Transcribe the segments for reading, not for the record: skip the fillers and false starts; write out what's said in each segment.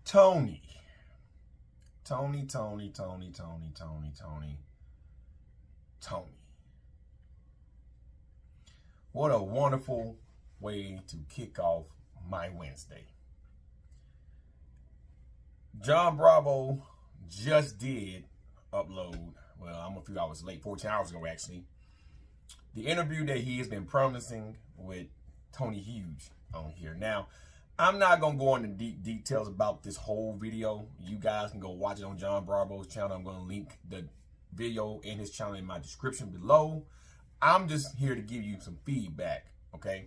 Tony. Tony. What a wonderful way to kick off my Wednesday. John Bravo just did upload, well, I'm a few hours late, 14 hours ago actually, the interview that he has been promising with Tony Hughes on here. Now, I'm not going to go into deep details about this whole video. You guys can go watch it on John Bravo's channel. I'm going to link the video in his channel in my description below. I'm just here to give you some feedback, okay?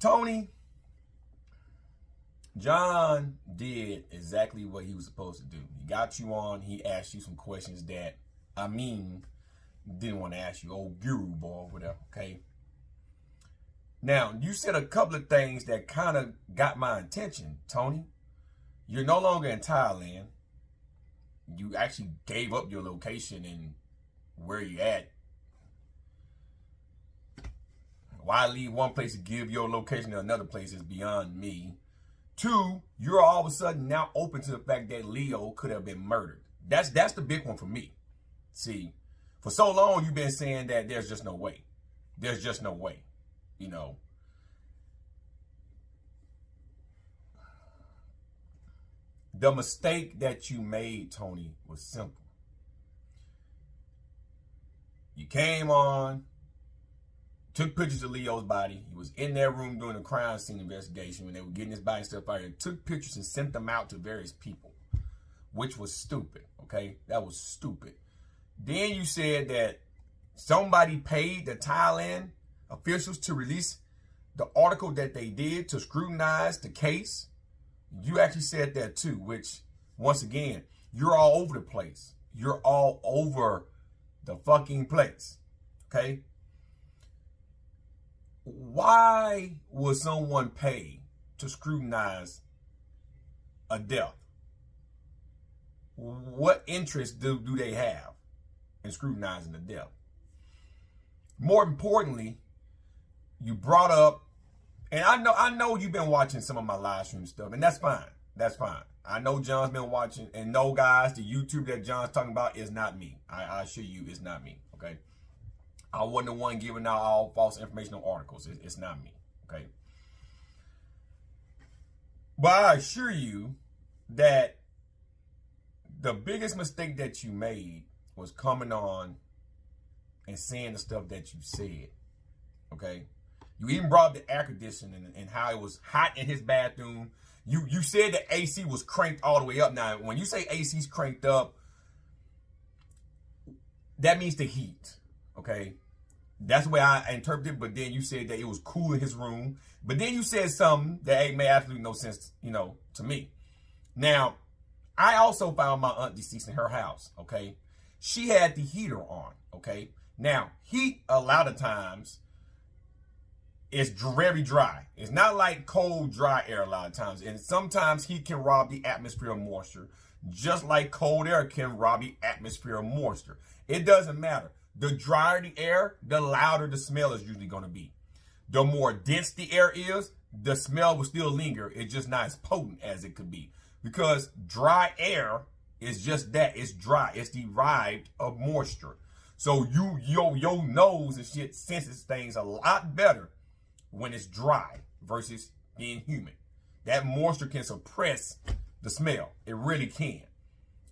Tony, John did exactly what he was supposed to do. He got you on. He asked you some questions that, didn't want to ask you, old guru boy, or whatever, okay? Now, you said a couple of things that kind of got my attention, Tony. You're no longer in Thailand. You actually gave up your location and where you at. Why leave one place to give your location to another place is beyond me. Two, you're all of a sudden now open to the fact that Leo could have been murdered. That's the big one for me. See, for so long you've been saying that there's just no way. There's just no way. You know, the mistake that you made, Tony, was simple. You came on, took pictures of Leo's body. He was in their room doing a crime scene investigation when they were getting his body and stuff out here. Took pictures and sent them out to various people, which was stupid, okay? That was stupid. Then you said that somebody paid the Thailand officials to release the article that they did to scrutinize the case. You actually said that too, which, once again, you're all over the place. You're all over the fucking place, okay? Why would someone pay to scrutinize a death? What interest do they have in scrutinizing the death? More importantly, you brought up, and I know you've been watching some of my live stream stuff, and that's fine. That's fine. I know John's been watching, and no, guys, the YouTube that John's talking about is not me. I assure you, it's not me, okay? I wasn't the one giving out all false information on articles. It's not me, okay? But I assure you that the biggest mistake that you made was coming on and saying the stuff that you said, okay? You even brought up the air conditioning and how it was hot in his bathroom. You said the AC was cranked all the way up. Now, when you say AC's cranked up, that means the heat, okay? That's the way I interpret it, but then you said that it was cool in his room. But then you said something that made absolutely no sense, to me. Now, I also found my aunt deceased in her house, okay? She had the heater on, okay? Now, heat, a lot of times, is very dry. It's not like cold, dry air a lot of times. And sometimes heat can rob the atmosphere of moisture, just like cold air can rob the atmosphere of moisture. It doesn't matter. The drier the air, the louder the smell is usually going to be. The more dense the air is, the smell will still linger. It's just not as potent as it could be. Because dry air is just that. It's dry. It's derived of moisture. So your nose and shit senses things a lot better when it's dry versus being humid. That moisture can suppress the smell. It really can.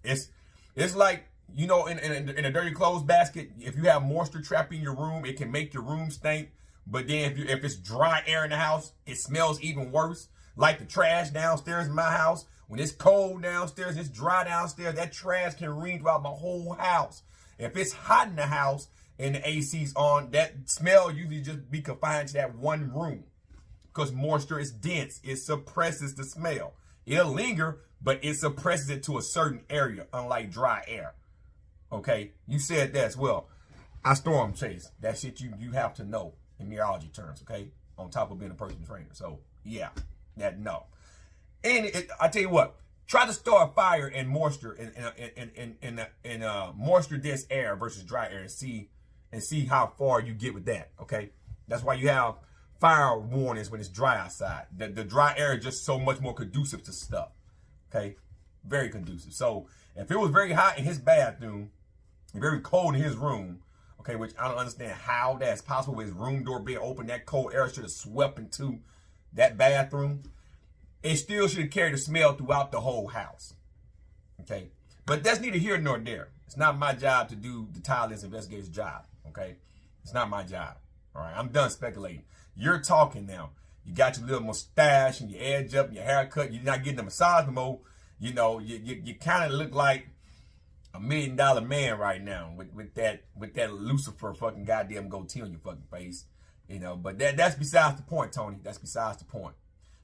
It's like, in a dirty clothes basket, if you have moisture trapped in your room, it can make your room stink. But then if it's dry air in the house, it smells even worse. Like the trash downstairs in my house. When it's cold downstairs, it's dry downstairs, that trash can ring throughout my whole house. If it's hot in the house and the AC's on, that smell usually just be confined to that one room. Because moisture is dense. It suppresses the smell. It'll linger, but it suppresses it to a certain area, unlike dry air. Okay? You said that as well. I storm chase. That shit you have to know in meteorology terms, okay? On top of being a personal trainer. So, yeah. No. And I tell you what, try to start a fire in moisture in moisture dense air versus dry air and see how far you get with that. Okay, that's why you have fire warnings when it's dry outside. The dry air is just so much more conducive to stuff. Okay, very conducive. So if it was very hot in his bathroom, very cold in his room, okay, which I don't understand how that's possible with his room door being open, that cold air should have swept into that bathroom. It still should have carried the smell throughout the whole house. Okay, but that's neither here nor there. It's not my job to do the tireless investigator's job. Okay, it's not my job. All right, I'm done speculating. You're talking now. You got your little mustache and your edge up and your haircut. You're not getting a massage no more. You know, you kind of look like $1 million man right now with that Lucifer fucking goddamn goatee on your fucking face. You know, but that's besides the point, Tony. That's besides the point.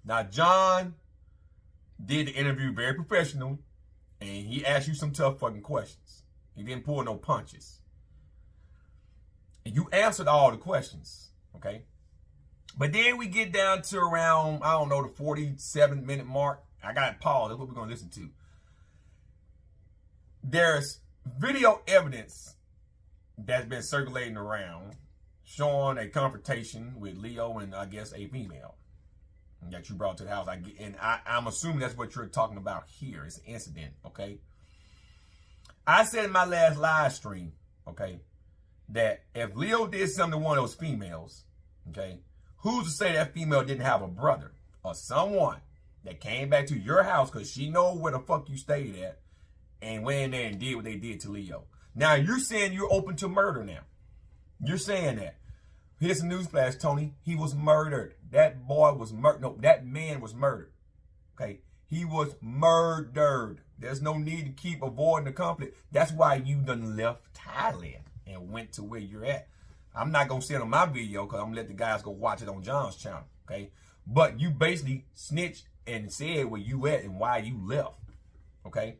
Now, John did the interview very professional, and he asked you some tough fucking questions. He didn't pull no punches. And you answered all the questions, okay? But then we get down to around, I don't know, the 47-minute mark. I got to pause. That's what we're going to listen to. There's video evidence that's been circulating around showing a confrontation with Leo and, I guess, a female that you brought to the house. I'm assuming that's what you're talking about here. It's an incident, okay? I said in my last live stream, okay, that if Leo did something to one of those females, okay, who's to say that female didn't have a brother or someone that came back to your house because she know where the fuck you stayed at and went in there and did what they did to Leo? Now, you're saying you're open to murder now. You're saying that. Here's a newsflash, Tony. He was murdered. That boy was murdered. No, that man was murdered. Okay? He was murdered. There's no need to keep avoiding the conflict. That's why you done left Thailand and went to where you're at. I'm not going to say it on my video because I'm going to let the guys go watch it on John's channel. Okay? But you basically snitched and said where you at and why you left. Okay?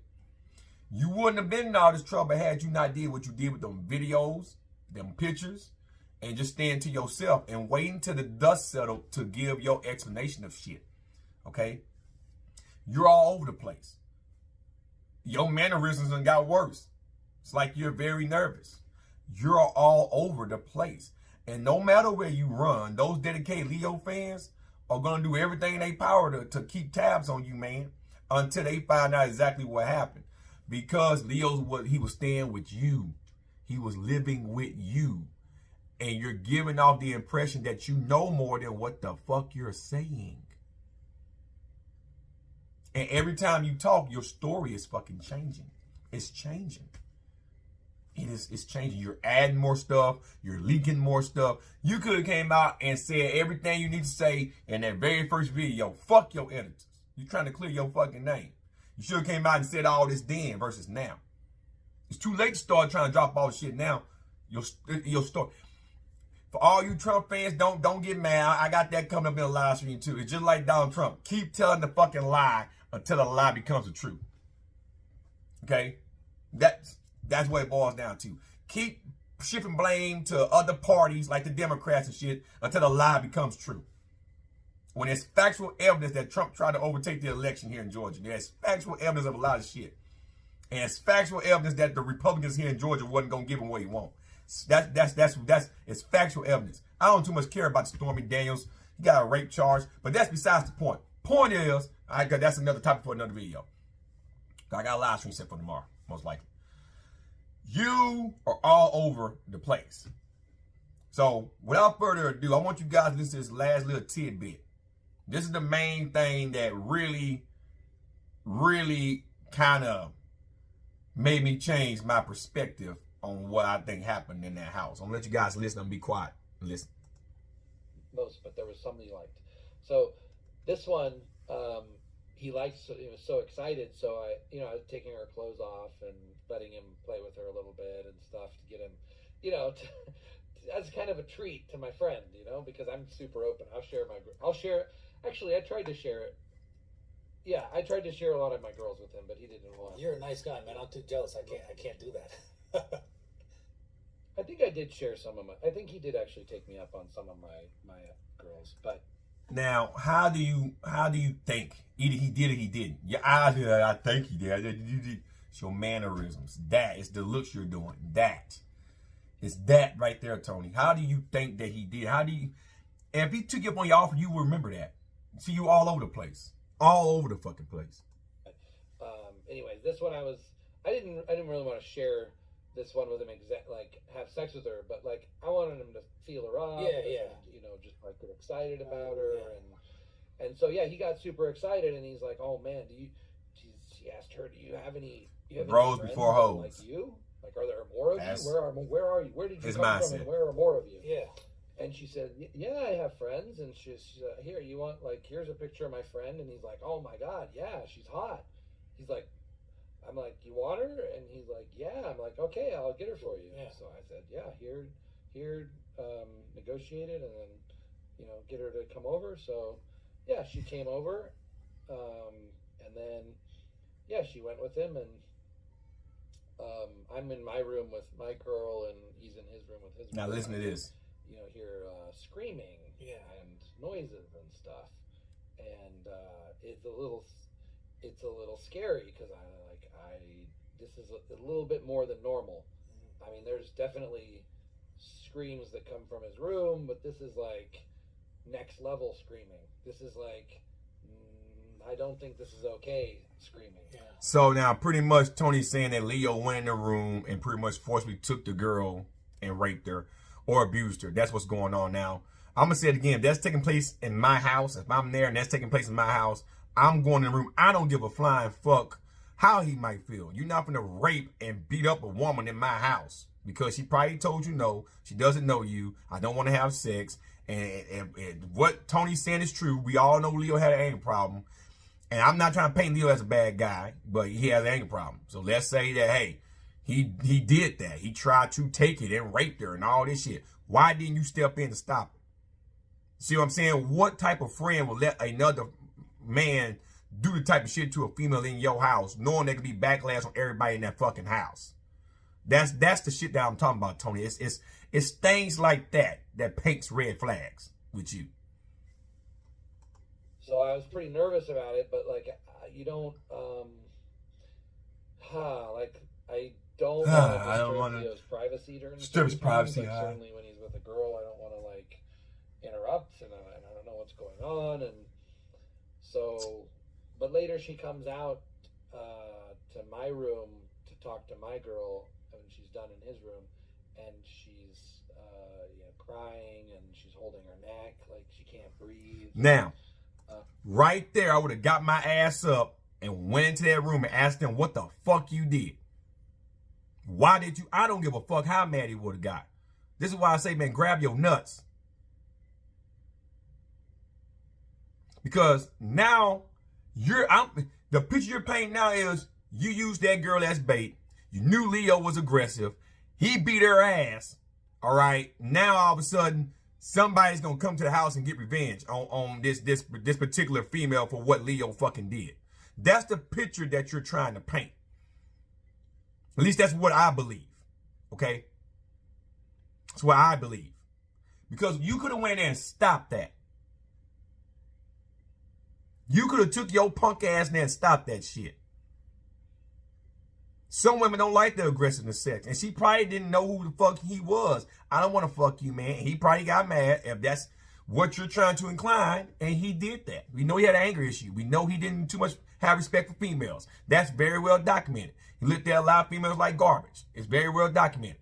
You wouldn't have been in all this trouble had you not did what you did with them videos, them pictures, and just stand to yourself and wait until the dust settled to give your explanation of shit. Okay? You're all over the place. Your mannerisms done got worse. It's like you're very nervous. You're all over the place. And no matter where you run, those dedicated Leo fans are going to do everything in their power to keep tabs on you, man, until they find out exactly what happened. Because he was staying with you. He was living with you. And you're giving off the impression that you know more than what the fuck you're saying. And every time you talk, your story is fucking changing. It's changing. It's changing. You're adding more stuff. You're leaking more stuff. You could have came out and said everything you need to say in that very first video. Fuck your editors. You're trying to clear your fucking name. You should have came out and said all this then versus now. It's too late to start trying to drop all the shit now. Your story. For all you Trump fans, don't get mad. I got that coming up in a live stream too. It's just like Donald Trump. Keep telling the fucking lie until the lie becomes the truth. Okay? That's what it boils down to. Keep shifting blame to other parties like the Democrats and shit until the lie becomes true. When there's factual evidence that Trump tried to overtake the election here in Georgia, there's factual evidence of a lot of shit. And it's factual evidence that the Republicans here in Georgia wasn't going to give him what he wants. It's factual evidence. I don't too much care about Stormy Daniels. He got a rape charge, but that's besides the point. Point is, that's another topic for another video. I got a live stream set for tomorrow, most likely. You are all over the place. So, without further ado, I want you guys to listen to this last little tidbit. This is the main thing that really, really kind of made me change my perspective on what I think happened in that house. I'm going to let you guys listen and be quiet and listen. Most, but there was some he liked. So, this one, he liked, he was so excited, so I was taking her clothes off and letting him play with her a little bit and stuff to get him, as kind of a treat to my friend, because I'm super open. Actually, I tried to share it. Yeah, I tried to share a lot of my girls with him, but he didn't want to. You're a nice guy, man. I'm too jealous. I can't do that. I think I did share some of I think he did actually take me up on some of my girls, but. Now, how do you think? Either he did or he didn't. Your eyes are, I think he did. It's your mannerisms. It's the looks you're doing. It's that right there, Tony. How do you think that he did? And if he took you up on your offer, you will remember that. See you all over the place. All over the fucking place. Anyways, this one I didn't really want to share this one with him, like have sex with her, but like I wanted him to feel her up. Yeah. And, you know, just like get excited about her, and so yeah, he got super excited, and he's like, "Oh man, she asked her, do you have any Bros friends before hoes. like you? Like, are there more of you? Where are you? Where did you His come mindset. from? And where are more of you?" Yeah. And she said, "Yeah, I have friends." And she's here, you want, like, here's a picture of my friend. And he's like, "Oh my God, yeah, she's hot." He's like, I'm like, "You want her?" And he's like, "Yeah." I'm like, "Okay, I'll get her for you." Yeah. So I said, "Yeah, here, negotiate it, and then, you know, get her to come over." So yeah, she came over, and then yeah, she went with him, and I'm in my room with my girl, and he's in his room with his. Now girl. listen to this. You know, hear screaming, and noises and stuff, and it's a little scary because this is a little bit more than normal. I mean, there's definitely screams that come from his room, but this is like next level screaming. This is like, I don't think this is okay screaming. Yeah. So now pretty much Tony's saying that Leo went in the room and pretty much forcibly took the girl and raped her or abused her. That's what's going on now. I'm going to say it again. If that's taking place in my house, if I'm there and that's taking place in my house, I'm going in the room. I don't give a flying fuck how he might feel. You're not going to rape and beat up a woman in my house because she probably told you no. She doesn't know you. I don't want to have sex. And what Tony's saying is true. We all know Leo had an anger problem. And I'm not trying to paint Leo as a bad guy, but he has an anger problem. So let's say that, hey, he did that. He tried to take it and raped her and all this shit. Why didn't you step in to stop it? See what I'm saying? What type of friend would let another man do the type of shit to a female in your house, knowing there could be backlash on everybody in that fucking house? That's the shit that I'm talking about, Tony. It's things like that paints red flags with you. So I was pretty nervous about it, but like you don't, like I don't want to disturb Leo's privacy during disturb his privacy. Like, certainly when he's with a girl, I don't want to like interrupt, and I don't know what's going on, and so. But later she comes out to my room to talk to my girl, and she's done in his room, and she's crying, and she's holding her neck like she can't breathe. Now, right there, I would have got my ass up and went into that room and asked them what the fuck you did. Why did you? I don't give a fuck how mad he would have got. This is why I say, man, grab your nuts. Because now the picture you're painting now is you used that girl as bait. You knew Leo was aggressive. He beat her ass. All right. Now all of a sudden, somebody's gonna come to the house and get revenge on this particular female for what Leo fucking did. That's the picture that you're trying to paint. At least that's what I believe. Okay? That's what I believe. Because you could have went there and stopped that. You could have took your punk ass in there and stopped that shit. Some women don't like the aggressiveness sex. And she probably didn't know who the fuck he was. I don't want to fuck you, man. He probably got mad if that's what you're trying to incline. And he did that. We know he had an anger issue. We know he didn't too much have respect for females. That's very well documented. He looked at a lot of females like garbage. It's very well documented.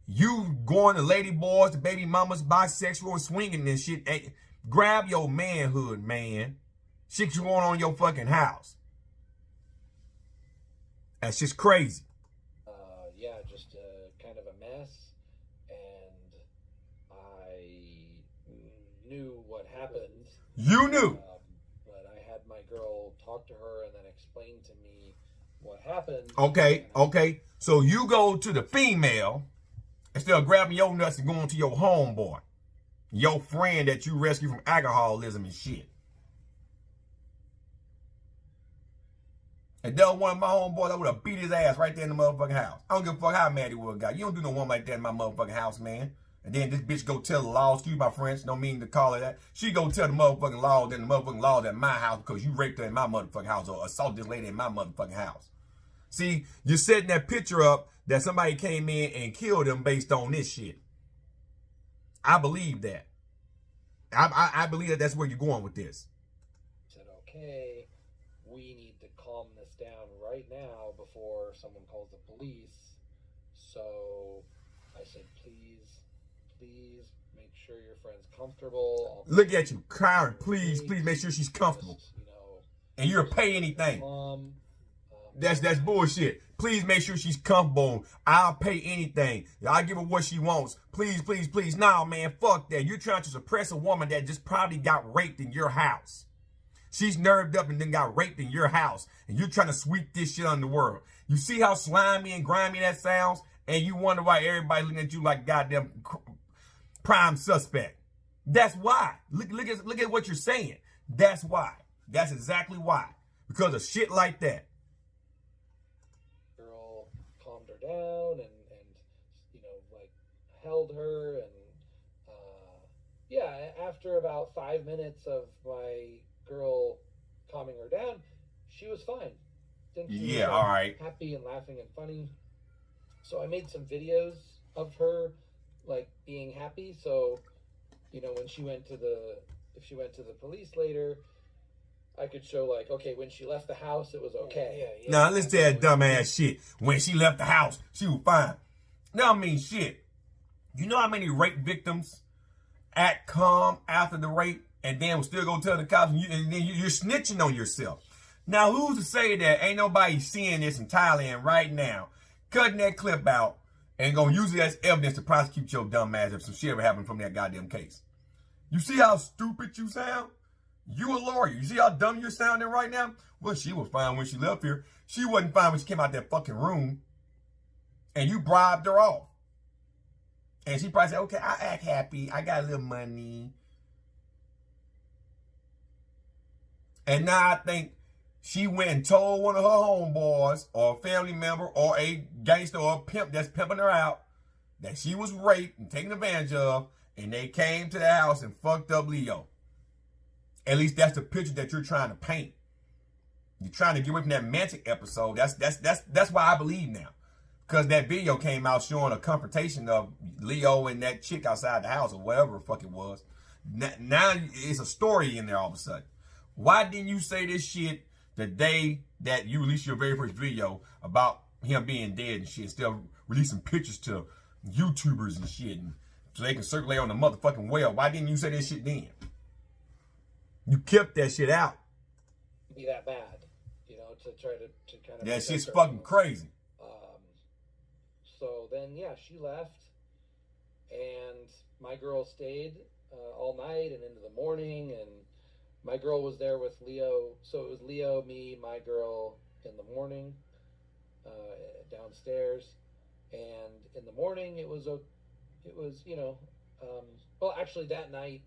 You going to lady boys, the baby mamas, bisexual, and swinging and shit. Hey, grab your manhood, man. Shit's going on in your fucking house. That's just crazy. Yeah, just kind of a mess. And I knew what happened. You knew. But I had my girl talk to her and then explain to me what happened. Okay. So you go to the female instead of grabbing your nuts and going to your homeboy, your friend that you rescued from alcoholism and shit. If that was one of my homeboys, I would have beat his ass right there in the motherfucking house. I don't give a fuck how mad he would have got. You don't do no woman like that in my motherfucking house, man. And then this bitch go tell the law, excuse my French, don't mean to call her that. She go tell the motherfucking law that the motherfucking law at my house because you raped her in my motherfucking house or assaulted this lady in my motherfucking house. See, you're setting that picture up that somebody came in and killed him based on this shit. I believe that. I believe that that's where you're going with this. Said, okay, we need to calm this down right now before someone calls the police. So I said, please make sure your friend's comfortable. Look at you, crying. Please make sure she's comfortable. Just, you know, and you'll pay anything. That's bullshit. Please make sure she's comfortable. I'll pay anything. I'll give her what she wants. Please. Nah, man, fuck that. You're trying to suppress a woman that just probably got raped in your house. She's nerved up and then got raped in your house. And you're trying to sweep this shit on the world. You see how slimy and grimy that sounds? And you wonder why everybody looking at you like goddamn prime suspect. That's why. Look at what you're saying. That's why. That's exactly why. Because of shit like that. Girl calmed her down and you know, like held her and yeah, after about 5 minutes of my girl calming her down, she was fine. She was, all right. Happy and laughing and funny. So I made some videos of her like being happy. So, you know, when she went to if she went to the police later, I could show like, okay, when she left the house, it was okay. Yeah. Now listen to that dumbass shit. When she left the house, she was fine. Now I mean shit. You know how many rape victims act calm after the rape and then will still go tell the cops and then you're snitching on yourself. Now who's to say that ain't nobody seeing this in Thailand right now, cutting that clip out and gonna use it as evidence to prosecute your dumb ass if some shit ever happened from that goddamn case? You see how stupid you sound? You a lawyer. You see how dumb you're sounding right now? Well, she was fine when she left here. She wasn't fine when she came out that fucking room. And you bribed her off. And she probably said, okay, I act happy. I got a little money. And now I think she went and told one of her homeboys or a family member or a gangster or a pimp that's pimping her out that she was raped and taken advantage of. And they came to the house and fucked up Leo. At least that's the picture that you're trying to paint. You're trying to get away from that Mantic episode. That's why I believe now. Because that video came out showing a confrontation of Leo and that chick outside the house or whatever the fuck it was. Now it's a story in there all of a sudden. Why didn't you say this shit the day that you released your very first video about him being dead and shit, instead of releasing pictures to YouTubers and shit and so they can circulate on the motherfucking web? Why didn't you say this shit then? You kept that shit out. Be that bad, you know, to try to kind of. That shit's fucking crazy. So then, yeah, she left, and my girl stayed all night and into the morning, and my girl was there with Leo. So it was Leo, me, my girl in the morning, downstairs, and in the morning it was you know, well, actually that night,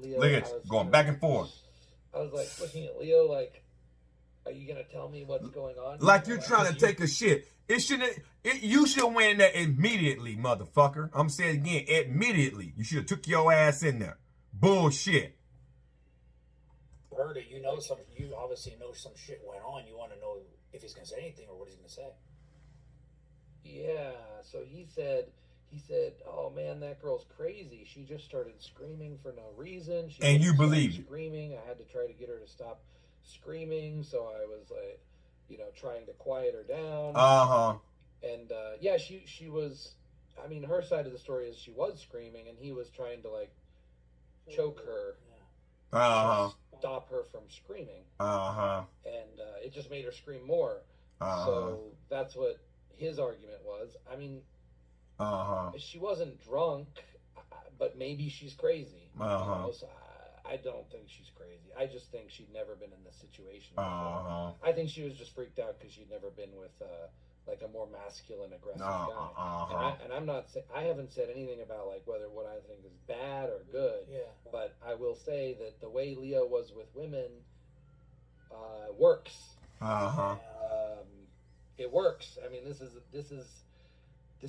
Leo. Look at you, going back and forth. I was like looking at Leo like, are you gonna tell me what's going on? Like you're trying to take a shit. You should have went in there immediately, motherfucker. I'm saying again, immediately. You should have took your ass in there. Bullshit. Heard it. You obviously know some shit went on. You want to know if he's gonna say anything or what he's gonna say. Yeah. So he said, "Oh man, that girl's crazy. She just started screaming for no reason." And you believe it? Screaming. I had to try to get her to stop screaming. So I was like, you know, trying to quiet her down. And yeah, she was. I mean, her side of the story is she was screaming, and he was trying to like choke her. Stop her from screaming. And it just made her scream more. So that's what his argument was. I mean, she wasn't drunk, but maybe she's crazy. You know? So I don't think she's crazy. I just think she'd never been in this situation before. I think she was just freaked out because she'd never been with like a more masculine, aggressive guy. And I'm not saying, I haven't said anything about like whether what I think is bad or good. Yeah. But I will say that the way Leo was with women works. It works. I mean, this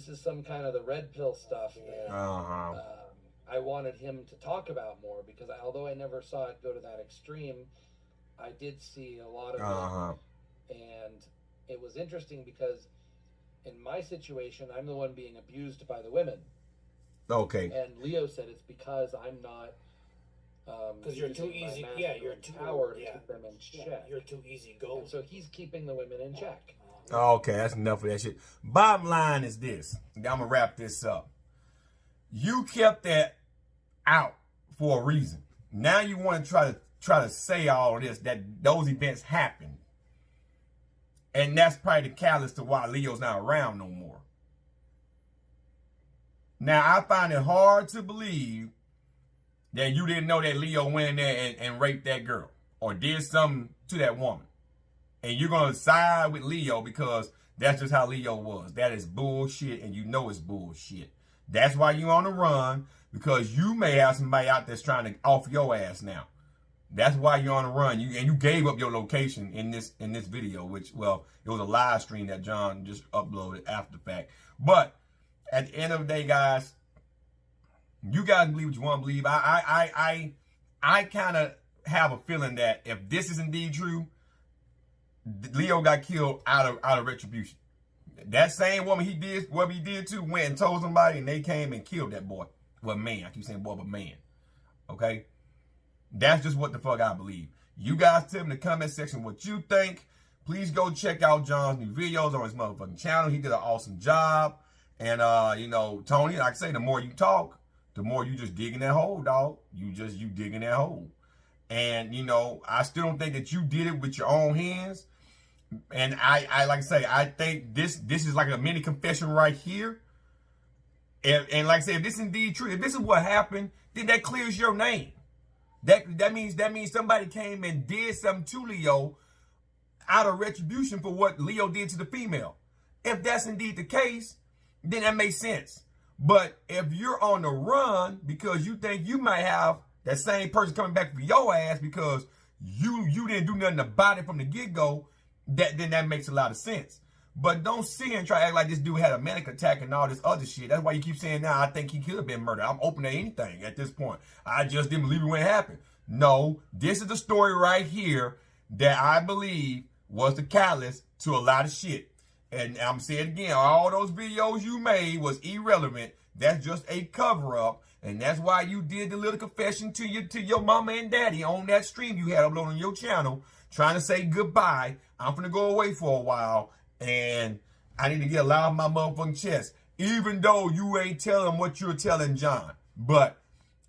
is some kind of the red pill stuff that I wanted him to talk about more, because although I never saw it go to that extreme, I did see a lot of it. And it was interesting because in my situation, I'm the one being abused by the women. Okay. And Leo said it's because I'm not. Because you're too using my easy. Yeah, you're masculine too power to yeah. keep them in Yeah, check. you're too easy going. And so he's keeping the women in check. Okay, that's enough of that shit. Bottom line is this. I'm gonna wrap this up. You kept that out for a reason. Now you want to try to say all of this, that those events happened. And that's probably the catalyst to why Leo's not around no more. Now, I find it hard to believe that you didn't know that Leo went in there and raped that girl or did something to that woman. And you're going to side with Leo because that's just how Leo was. That is bullshit, and you know it's bullshit. That's why you're on the run, because you may have somebody out there trying to off your ass now. That's why you're on the run. You gave up your location in this video, which, well, it was a live stream that John just uploaded after the fact. But at the end of the day, guys, you guys believe what you want to believe. I kind of have a feeling that if this is indeed true, Leo got killed out of retribution. That same woman he did to went and told somebody, and they came and killed that boy. Well, man, I keep saying boy, but man. Okay? That's just what the fuck I believe. You guys tell me in the comment section what you think. Please go check out John's new videos on his motherfucking channel. He did an awesome job. And, you know, Tony, like I say, the more you talk, the more you just dig in that hole, dog. You dig in that hole. And, you know, I still don't think that you did it with your own hands. And I like I say, I think this is like a mini confession right here. And like I said, if this is indeed true, if this is what happened, then that clears your name. That means somebody came and did something to Leo out of retribution for what Leo did to the female. If that's indeed the case, then that makes sense. But if you're on the run because you think you might have that same person coming back for your ass because you didn't do nothing about it from the get-go, then that makes a lot of sense. But don't sit here and try to act like this dude had a manic attack and all this other shit. That's why you keep saying now, I think he could have been murdered. I'm open to anything at this point. I just didn't believe it when it happened. No, this is the story right here that I believe was the catalyst to a lot of shit. And I'm saying it again, all those videos you made was irrelevant. That's just a cover-up. And that's why you did the little confession to your mama and daddy on that stream you had uploaded on your channel, trying to say goodbye. I'm finna go away for a while, and I need to get a lot of my motherfucking chest, even though you ain't telling what you're telling John. But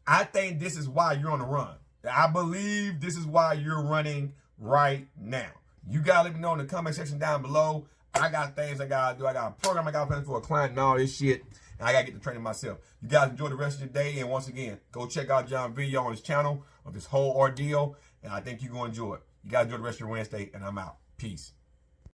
I think this is why you're on the run. I believe this is why you're running right now. You gotta let me know in the comment section down below. I got things I gotta do. I got a program I gotta plan for a client and all this shit. And I gotta get the training myself. You guys enjoy the rest of your day. And once again, go check out John's video on his channel of this whole ordeal. And I think you're gonna enjoy it. You guys enjoy the rest of your Wednesday, and I'm out. Peace.